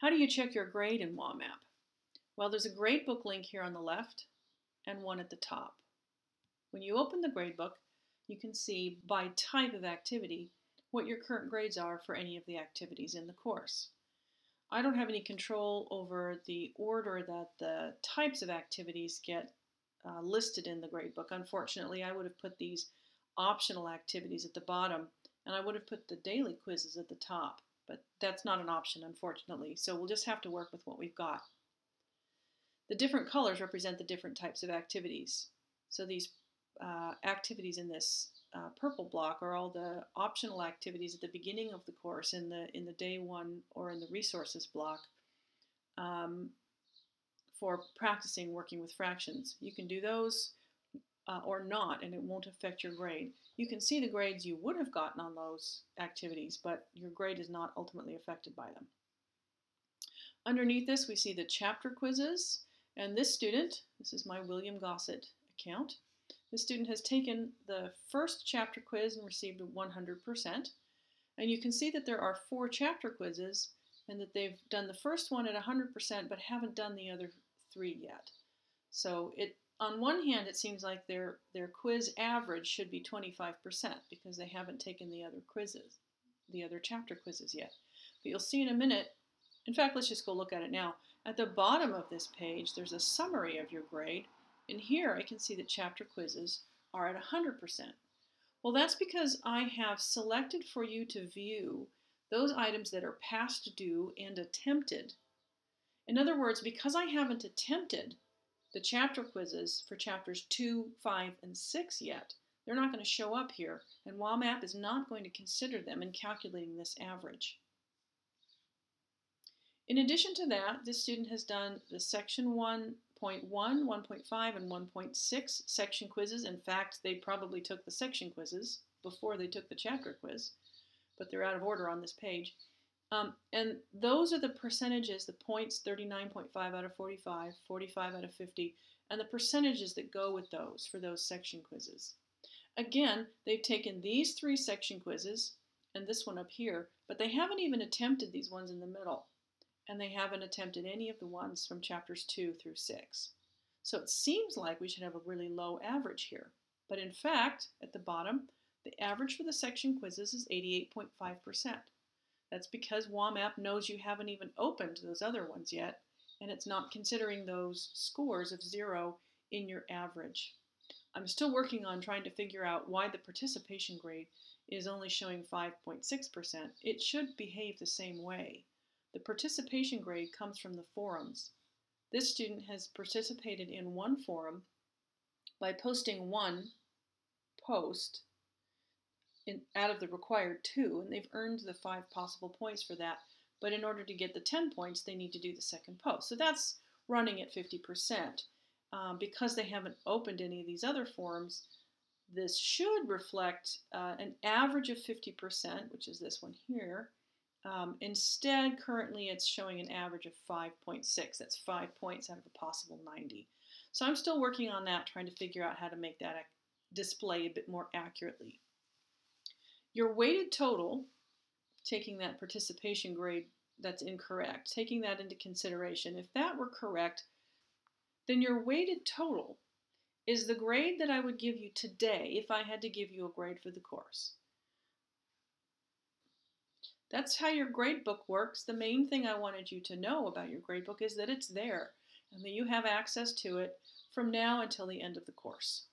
How do you check your grade in WAMAP? Well, there's a Gradebook link here on the left and one at the top. When you open the Gradebook, you can see by type of activity what your current grades are for any of the activities in the course. I don't have any control over the order that the types of activities get listed in the Gradebook. Unfortunately, I would have put these optional activities at the bottom, and I would have put the daily quizzes at the top, but that's not an option, unfortunately, so we'll just have to work with what we've got. The different colors represent the different types of activities. So these activities in this purple block are all the optional activities at the beginning of the course in the day one or in the resources block for practicing working with fractions. You can do those or not, and it won't affect your grade. You can see the grades you would have gotten on those activities, but your grade is not ultimately affected by them. Underneath this, we see the chapter quizzes, and this student, this is my William Gossett account, this student has taken the first chapter quiz and received 100%, and you can see that there are 4 chapter quizzes and that they've done the first one at 100% but haven't done the other 3 yet. So on one hand, it seems like their quiz average should be 25% because they haven't taken the other quizzes, the other chapter quizzes yet. But you'll see in a minute, in fact, let's just go look at it now. At the bottom of this page, there's a summary of your grade, and here I can see that chapter quizzes are at 100%. Well, that's because I have selected for you to view those items that are past due and attempted. In other words, because I haven't attempted the chapter quizzes for chapters 2, 5, and 6 yet, they're not going to show up here, and WAMAP is not going to consider them in calculating this average. In addition to that, this student has done the section 1.1, 1.5, and 1.6 section quizzes. In fact, they probably took the section quizzes before they took the chapter quiz, but they're out of order on this page. And those are the percentages, the points, 39.5 out of 45, 45 out of 50, and the percentages that go with those for those section quizzes. Again, they've taken these 3 section quizzes and this one up here, but they haven't even attempted these ones in the middle. And they haven't attempted any of the ones from chapters 2 through 6. So it seems like we should have a really low average here. But in fact, at the bottom, the average for the section quizzes is 88.5%. That's because WAMAP knows you haven't even opened those other ones yet, and it's not considering those scores of 0 in your average. I'm still working on trying to figure out why the participation grade is only showing 5.6%. It should behave the same way. The participation grade comes from the forums. This student has participated in one forum by posting one post out of the required 2, and they've earned the 5 possible points for that. But in order to get the 10 points, they need to do the second post. So that's running at 50%. Because they haven't opened any of these other forums, this should reflect an average of 50%, which is this one here. Instead, currently it's showing an average of 5.6. That's 5 points out of a possible 90. So I'm still working on that, trying to figure out how to make that display a bit more accurately. Your weighted total, taking that participation grade that's incorrect, taking that into consideration, if that were correct, then your weighted total is the grade that I would give you today if I had to give you a grade for the course. That's how your gradebook works. The main thing I wanted you to know about your gradebook is that it's there and that you have access to it from now until the end of the course.